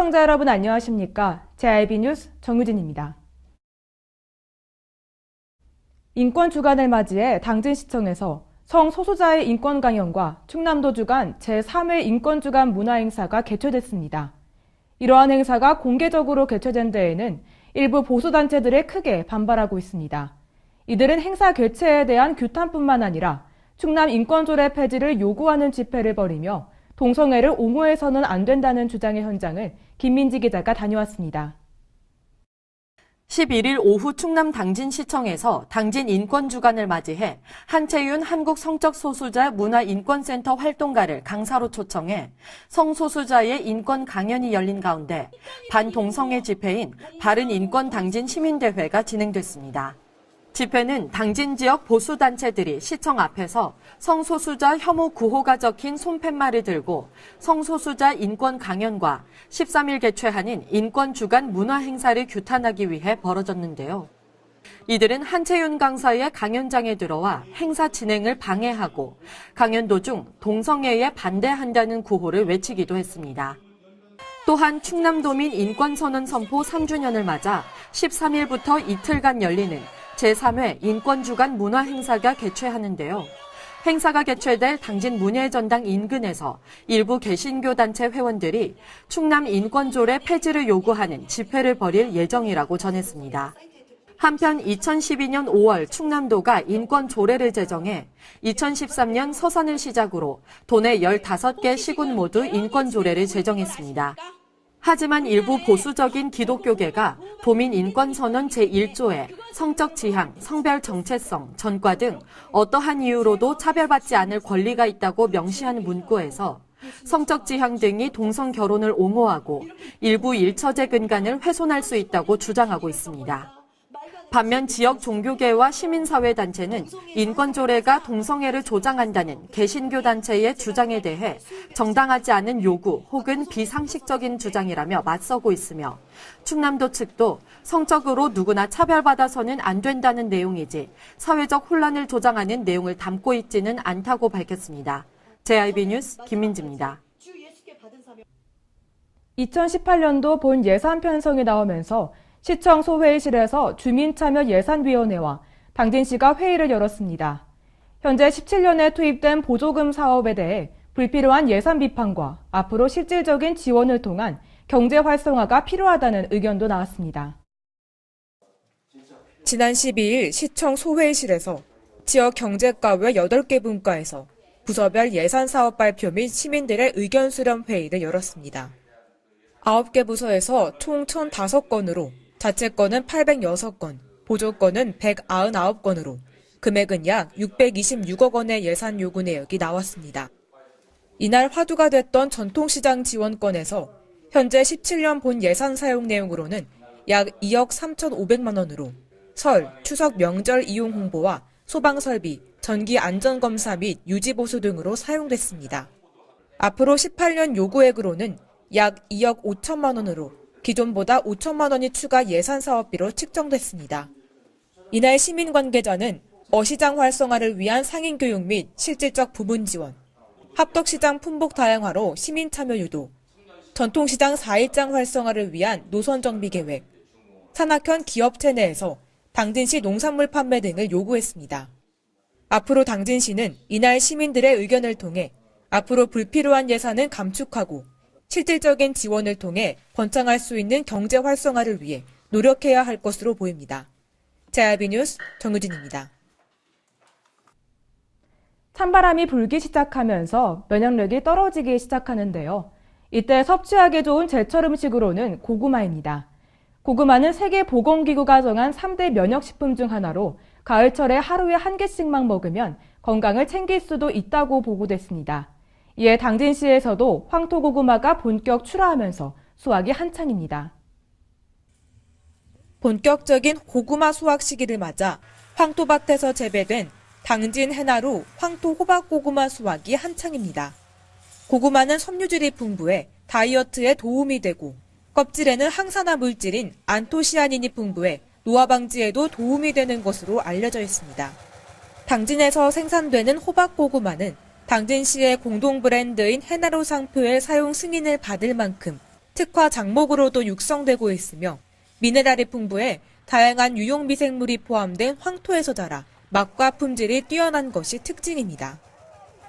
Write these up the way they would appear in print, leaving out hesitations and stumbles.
시청자 여러분 안녕하십니까? JIB 뉴스 정유진입니다. 인권 주간을 맞이해 당진시청에서 성소수자의 인권 강연과 충남도 주간 제3회 인권 주간 문화 행사가 개최됐습니다. 이러한 행사가 공개적으로 개최된 데에는 일부 보수단체들이 크게 반발하고 있습니다. 이들은 행사 개최에 대한 규탄뿐만 아니라 충남 인권조례 폐지를 요구하는 집회를 벌이며 동성애를 옹호해서는 안 된다는 주장의 현장을 김민지 기자가 다녀왔습니다. 11일 오후 충남 당진시청에서 당진 인권주간을 맞이해 한채윤 한국성적소수자 문화인권센터 활동가를 강사로 초청해 성소수자의 인권 강연이 열린 가운데 반동성애 집회인 바른인권 당진 시민대회가 진행됐습니다. 집회는 당진 지역 보수단체들이 시청 앞에서 성소수자 혐오 구호가 적힌 손팻말을 들고 성소수자 인권 강연과 13일 개최하는 인권주간 문화행사를 규탄하기 위해 벌어졌는데요. 이들은 한채윤 강사의 강연장에 들어와 행사 진행을 방해하고 강연 도중 동성애에 반대한다는 구호를 외치기도 했습니다. 또한 충남도민 인권선언 선포 3주년을 맞아 13일부터 이틀간 열리는 제3회 인권주간 문화행사가 개최하는데요. 행사가 개최될 당진 문예전당 인근에서 일부 개신교 단체 회원들이 충남 인권조례 폐지를 요구하는 집회를 벌일 예정이라고 전했습니다. 한편 2012년 5월 충남도가 인권조례를 제정해 2013년 서산을 시작으로 도내 15개 시군 모두 인권조례를 제정했습니다. 하지만 일부 보수적인 기독교계가 도민인권선언 제1조에 성적 지향, 성별 정체성, 전과 등 어떠한 이유로도 차별받지 않을 권리가 있다고 명시하는 문구에서 성적 지향 등이 동성 결혼을 옹호하고 일부 일처제 근간을 훼손할 수 있다고 주장하고 있습니다. 반면 지역 종교계와 시민사회단체는 인권조례가 동성애를 조장한다는 개신교 단체의 주장에 대해 정당하지 않은 요구 혹은 비상식적인 주장이라며 맞서고 있으며 충남도 측도 성적으로 누구나 차별받아서는 안 된다는 내용이지 사회적 혼란을 조장하는 내용을 담고 있지는 않다고 밝혔습니다. JIB 뉴스 김민지입니다. 2018년도 본 예산 편성이 나오면서 시청 소회의실에서 주민참여예산위원회와 당진시가 회의를 열었습니다. 현재 17년에 투입된 보조금 사업에 대해 불필요한 예산 비판과 앞으로 실질적인 지원을 통한 경제 활성화가 필요하다는 의견도 나왔습니다. 지난 12일 시청 소회의실에서 지역 경제과외 8개 분과에서 부서별 예산 사업 발표 및 시민들의 의견 수렴 회의를 열었습니다. 9개 부서에서 총 1,005건으로 자체건은 806건, 보조건은 199건으로 금액은 약 626억 원의 예산 요구 내역이 나왔습니다. 이날 화두가 됐던 전통시장 지원건에서 현재 17년 본 예산 사용 내용으로는 약 2억 3,500만 원으로 설, 추석 명절 이용 홍보와 소방설비, 전기 안전검사 및 유지보수 등으로 사용됐습니다. 앞으로 18년 요구액으로는 약 2억 5천만 원으로 기존보다 5천만 원이 추가 예산 사업비로 측정됐습니다. 이날 시민 관계자는 어시장 활성화를 위한 상인교육 및 실질적 부분 지원, 합덕시장 품목 다양화로 시민 참여 유도, 전통시장 4일장 활성화를 위한 노선 정비 계획, 산악현 기업체 내에서 당진시 농산물 판매 등을 요구했습니다. 앞으로 당진시는 이날 시민들의 의견을 통해 앞으로 불필요한 예산은 감축하고 실질적인 지원을 통해 번창할 수 있는 경제 활성화를 위해 노력해야 할 것으로 보입니다. JIB 뉴스 정유진입니다. 찬바람이 불기 시작하면서 면역력이 떨어지기 시작하는데요. 이때 섭취하기 좋은 제철 음식으로는 고구마입니다. 고구마는 세계보건기구가 정한 3대 면역식품 중 하나로 가을철에 하루에 1개씩만 먹으면 건강을 챙길 수도 있다고 보고됐습니다. 이에 당진시에서도 황토고구마가 본격 출하하면서 수확이 한창입니다. 본격적인 고구마 수확 시기를 맞아 황토밭에서 재배된 당진 해나루 황토호박고구마 수확이 한창입니다. 고구마는 섬유질이 풍부해 다이어트에 도움이 되고 껍질에는 항산화 물질인 안토시아닌이 풍부해 노화 방지에도 도움이 되는 것으로 알려져 있습니다. 당진에서 생산되는 호박고구마는 당진시의 공동 브랜드인 해나루 상표의 사용 승인을 받을 만큼 특화 작목으로도 육성되고 있으며 미네랄이 풍부해 다양한 유용 미생물이 포함된 황토에서 자라 맛과 품질이 뛰어난 것이 특징입니다.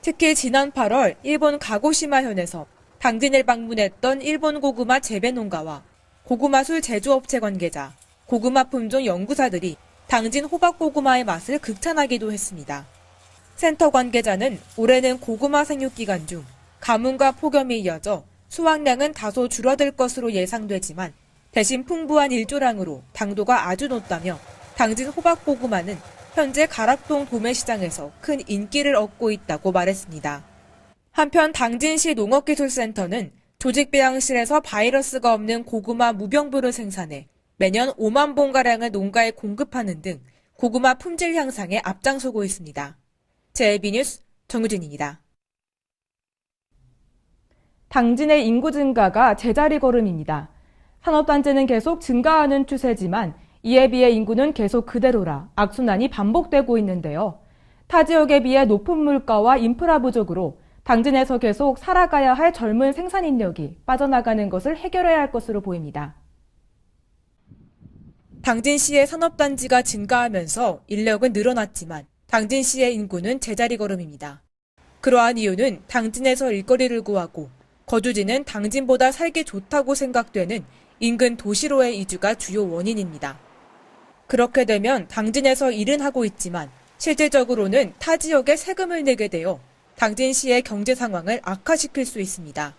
특히 지난 8월 일본 가고시마현에서 당진을 방문했던 일본 고구마 재배 농가와 고구마술 제조업체 관계자, 고구마 품종 연구사들이 당진 호박 고구마의 맛을 극찬하기도 했습니다. 센터 관계자는 올해는 고구마 생육 기간 중 가뭄과 폭염이 이어져 수확량은 다소 줄어들 것으로 예상되지만 대신 풍부한 일조량으로 당도가 아주 높다며 당진 호박 고구마는 현재 가락동 도매시장에서 큰 인기를 얻고 있다고 말했습니다. 한편 당진시 농업기술센터는 조직배양실에서 바이러스가 없는 고구마 무병부를 생산해 매년 5만 봉가량을 농가에 공급하는 등 고구마 품질 향상에 앞장서고 있습니다. JB뉴스 정유진입니다. 당진의 인구 증가가 제자리 걸음입니다. 산업단지는 계속 증가하는 추세지만 이에 비해 인구는 계속 그대로라 악순환이 반복되고 있는데요. 타 지역에 비해 높은 물가와 인프라 부족으로 당진에서 계속 살아가야 할 젊은 생산 인력이 빠져나가는 것을 해결해야 할 것으로 보입니다. 당진시의 산업단지가 증가하면서 인력은 늘어났지만 당진시의 인구는 제자리 걸음입니다. 그러한 이유는 당진에서 일거리를 구하고 거주지는 당진보다 살기 좋다고 생각되는 인근 도시로의 이주가 주요 원인입니다. 그렇게 되면 당진에서 일은 하고 있지만 실질적으로는 타 지역에 세금을 내게 되어 당진시의 경제 상황을 악화시킬 수 있습니다.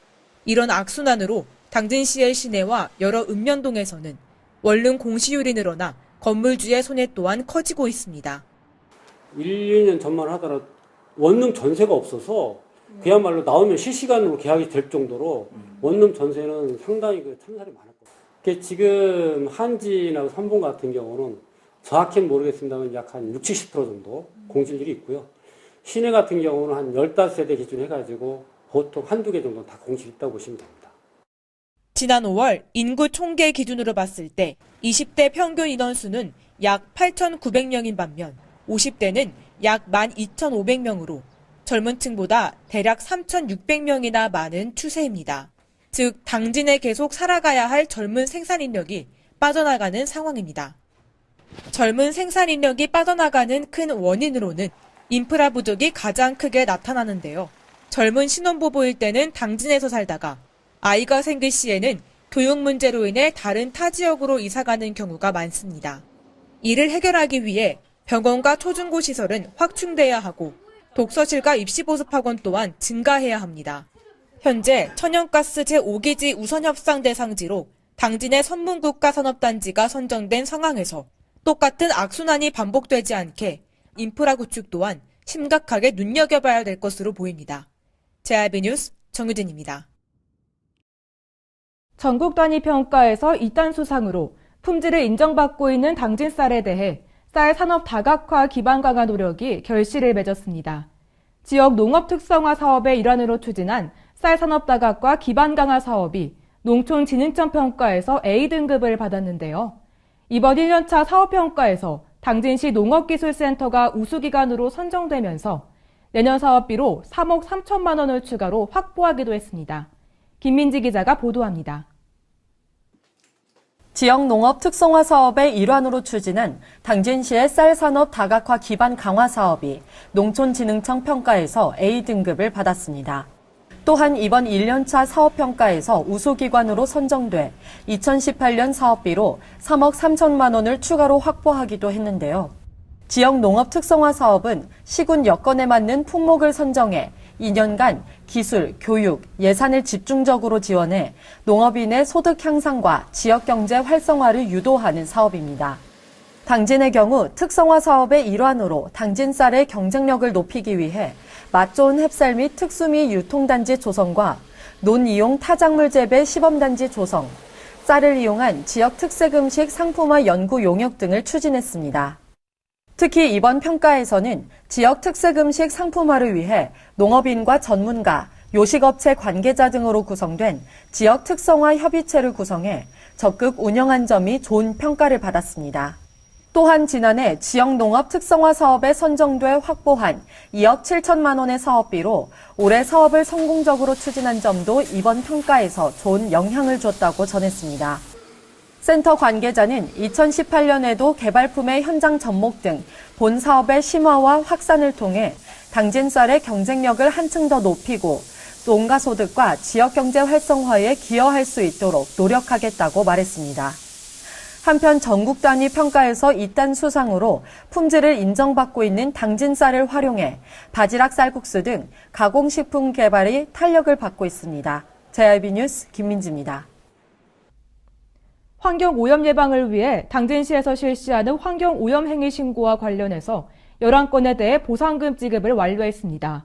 이런 악순환으로 당진시의 시내와 여러 읍면동에서는 원룸 공시율이 늘어나 건물주의 손해 또한 커지고 있습니다. 1, 2년 전만 하더라도 원룸 전세가 없어서 그야말로 나오면 실시간으로 계약이 될 정도로 원룸 전세는 상당히 참살이 많았거든요. 지금 한진하고 삼봉 같은 경우는 정확히는 모르겠습니다만 약 한 60, 70% 정도 공실률이 있고요. 시내 같은 경우는 한 15세대 기준 해가지고 보통 한두 개 정도 다 공실이 있다고 보시면 됩니다. 지난 5월 인구 총계 기준으로 봤을 때 20대 평균 인원수는 약 8,900명인 반면 50대는 약 12,500명으로 젊은 층보다 대략 3,600명이나 많은 추세입니다. 즉 당진에 계속 살아가야 할 젊은 생산 인력이 빠져나가는 상황입니다. 젊은 생산 인력이 빠져나가는 큰 원인으로는 인프라 부족이 가장 크게 나타나는데요. 젊은 신혼부부일 때는 당진에서 살다가 아이가 생길 시에는 교육 문제로 인해 다른 타 지역으로 이사가는 경우가 많습니다. 이를 해결하기 위해 병원과 초중고 시설은 확충돼야 하고 독서실과 입시보습학원 또한 증가해야 합니다. 현재 천연가스 제5기지 우선협상 대상지로 당진의 선문국가산업단지가 선정된 상황에서 똑같은 악순환이 반복되지 않게 인프라 구축 또한 심각하게 눈여겨봐야 될 것으로 보입니다. JRB뉴스 정유진입니다. 전국 단위 평가에서 2단 수상으로 품질을 인정받고 있는 당진 쌀에 대해 쌀 산업 다각화 기반 강화 노력이 결실을 맺었습니다. 지역 농업 특성화 사업의 일환으로 추진한 쌀 산업 다각화 기반 강화 사업이 농촌진흥청 평가에서 A등급을 받았는데요. 이번 1년차 사업평가에서 당진시 농업기술센터가 우수기관으로 선정되면서 내년 사업비로 3억 3천만 원을 추가로 확보하기도 했습니다. 김민지 기자가 보도합니다. 지역 농업 특성화 사업의 일환으로 추진한 당진시의 쌀 산업 다각화 기반 강화 사업이 농촌진흥청 평가에서 A등급을 받았습니다. 또한 이번 1년차 사업평가에서 우수기관으로 선정돼 2018년 사업비로 3억 3천만 원을 추가로 확보하기도 했는데요. 지역 농업 특성화 사업은 시군 여건에 맞는 품목을 선정해 2년간 기술, 교육, 예산을 집중적으로 지원해 농업인의 소득 향상과 지역 경제 활성화를 유도하는 사업입니다. 당진의 경우 특성화 사업의 일환으로 당진 쌀의 경쟁력을 높이기 위해 맛 좋은 햅쌀 및 특수미 유통단지 조성과 논이용 타작물 재배 시범단지 조성, 쌀을 이용한 지역 특색 음식 상품화 연구 용역 등을 추진했습니다. 특히 이번 평가에서는 지역 특색 음식 상품화를 위해 농업인과 전문가, 요식업체 관계자 등으로 구성된 지역 특성화 협의체를 구성해 적극 운영한 점이 좋은 평가를 받았습니다. 또한 지난해 지역농업 특성화 사업에 선정돼 확보한 2억 7천만 원의 사업비로 올해 사업을 성공적으로 추진한 점도 이번 평가에서 좋은 영향을 줬다고 전했습니다. 센터 관계자는 2018년에도 개발품의 현장 접목 등 본 사업의 심화와 확산을 통해 당진 쌀의 경쟁력을 한층 더 높이고 농가 소득과 지역 경제 활성화에 기여할 수 있도록 노력하겠다고 말했습니다. 한편 전국 단위 평가에서 2단 수상으로 품질을 인정받고 있는 당진 쌀을 활용해 바지락 쌀국수 등 가공식품 개발이 탄력을 받고 있습니다. JIB 뉴스 김민지입니다. 환경오염 예방을 위해 당진시에서 실시하는 환경오염 행위 신고와 관련해서 11건에 대해 보상금 지급을 완료했습니다.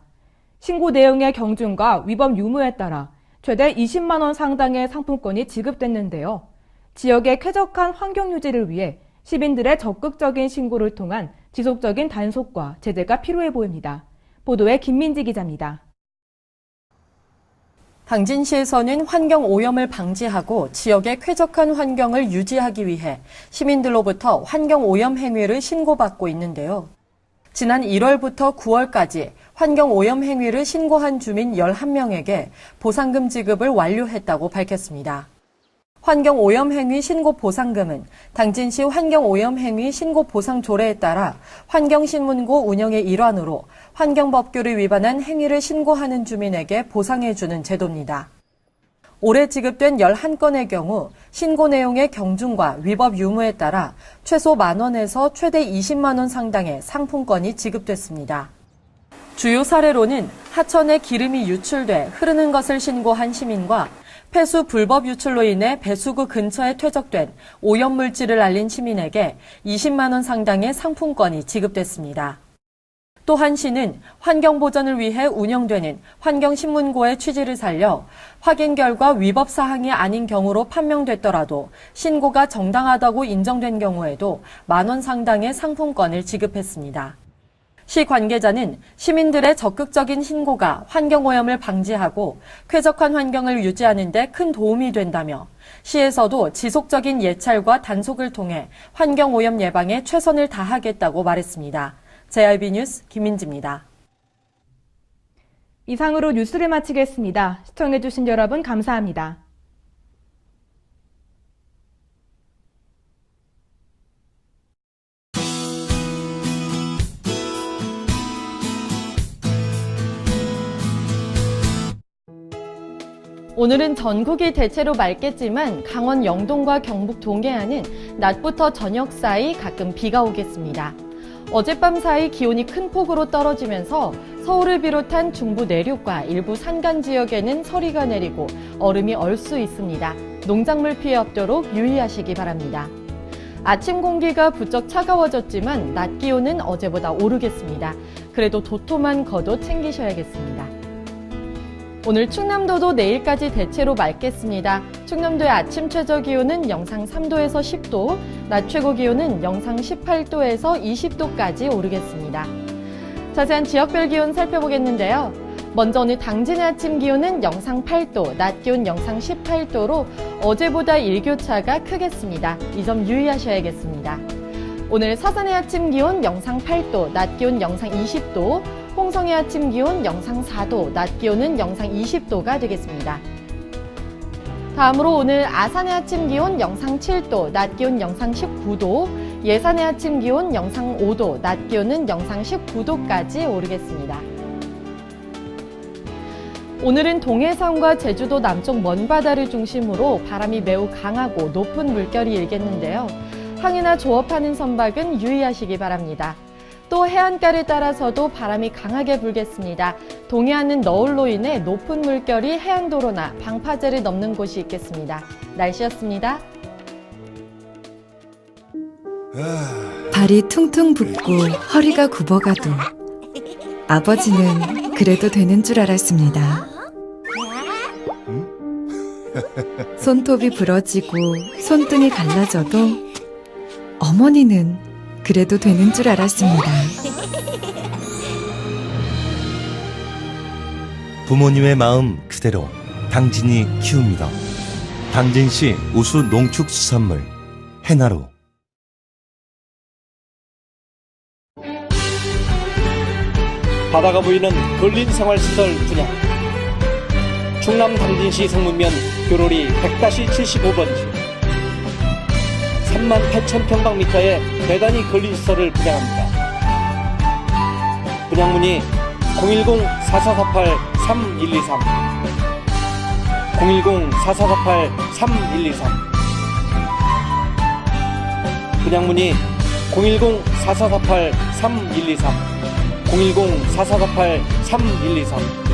신고 내용의 경중과 위법 유무에 따라 최대 20만 원 상당의 상품권이 지급됐는데요. 지역의 쾌적한 환경 유지를 위해 시민들의 적극적인 신고를 통한 지속적인 단속과 제재가 필요해 보입니다. 보도에 김민지 기자입니다. 당진시에서는 환경 오염을 방지하고 지역의 쾌적한 환경을 유지하기 위해 시민들로부터 환경 오염 행위를 신고받고 있는데요. 지난 1월부터 9월까지 환경 오염 행위를 신고한 주민 11명에게 보상금 지급을 완료했다고 밝혔습니다. 환경 오염 행위 신고 보상금은 당진시 환경 오염 행위 신고 보상 조례에 따라 환경신문고 운영의 일환으로 환경법규를 위반한 행위를 신고하는 주민에게 보상해주는 제도입니다. 올해 지급된 11건의 경우 신고 내용의 경중과 위법 유무에 따라 최소 10,000원에서 최대 20만 원 상당의 상품권이 지급됐습니다. 주요 사례로는 하천에 기름이 유출돼 흐르는 것을 신고한 시민과 폐수 불법 유출로 인해 배수구 근처에 퇴적된 오염물질을 알린 시민에게 20만 원 상당의 상품권이 지급됐습니다. 또한 시는 환경보전을 위해 운영되는 환경신문고의 취지를 살려 확인 결과 위법 사항이 아닌 경우로 판명됐더라도 신고가 정당하다고 인정된 경우에도 10,000원 상당의 상품권을 지급했습니다. 시 관계자는 시민들의 적극적인 신고가 환경오염을 방지하고 쾌적한 환경을 유지하는 데 큰 도움이 된다며 시에서도 지속적인 예찰과 단속을 통해 환경오염 예방에 최선을 다하겠다고 말했습니다. JIB 뉴스 김민지입니다. 이상으로 뉴스를 마치겠습니다. 시청해주신 여러분 감사합니다. 오늘은 전국이 대체로 맑겠지만 강원 영동과 경북 동해안은 낮부터 저녁 사이 가끔 비가 오겠습니다. 어젯밤 사이 기온이 큰 폭으로 떨어지면서 서울을 비롯한 중부 내륙과 일부 산간 지역에는 서리가 내리고 얼음이 얼 수 있습니다. 농작물 피해 없도록 유의하시기 바랍니다. 아침 공기가 부쩍 차가워졌지만 낮 기온은 어제보다 오르겠습니다. 그래도 도톰한 겉옷 챙기셔야겠습니다. 오늘 충남도도 내일까지 대체로 맑겠습니다. 충남도의 아침 최저 기온은 영상 3도에서 10도, 낮 최고 기온은 영상 18도에서 20도까지 오르겠습니다. 자세한 지역별 기온 살펴보겠는데요. 먼저 오늘 당진의 아침 기온은 영상 8도, 낮 기온 영상 18도로 어제보다 일교차가 크겠습니다. 이 점 유의하셔야겠습니다. 오늘 사산의 아침 기온 영상 8도, 낮 기온 영상 20도, 홍성의 아침 기온 영상 4도, 낮 기온은 영상 20도가 되겠습니다. 다음으로 오늘 아산의 아침 기온 영상 7도, 낮 기온 영상 19도, 예산의 아침 기온 영상 5도, 낮 기온은 영상 19도까지 오르겠습니다. 오늘은 동해상과 제주도 남쪽 먼바다를 중심으로 바람이 매우 강하고 높은 물결이 일겠는데요. 항해나 조업하는 선박은 유의하시기 바랍니다. 또 해안가를 따라서도 바람이 강하게 불겠습니다. 동해안은 너울로 인해 높은 물결이 해안도로나 방파제를 넘는 곳이 있겠습니다. 날씨였습니다. 발이 퉁퉁 붓고 허리가 굽어가도 아버지는 그래도 되는 줄 알았습니다. 손톱이 부러지고 손등이 갈라져도 어머니는 그래도 되는 줄 알았습니다. 부모님의 마음 그대로 당진이 키웁니다. 당진시 우수 농축수산물 해나루. 바다가 보이는 근린 생활시설 분양. 충남 당진시 성문면 교로리 100-75번지 38,000평방미터의 대단위 근린시설을 분양합니다. 분양문의 010-4448-3123 010-4448-3123 분양문의 010-4448-3123 010-4448-3123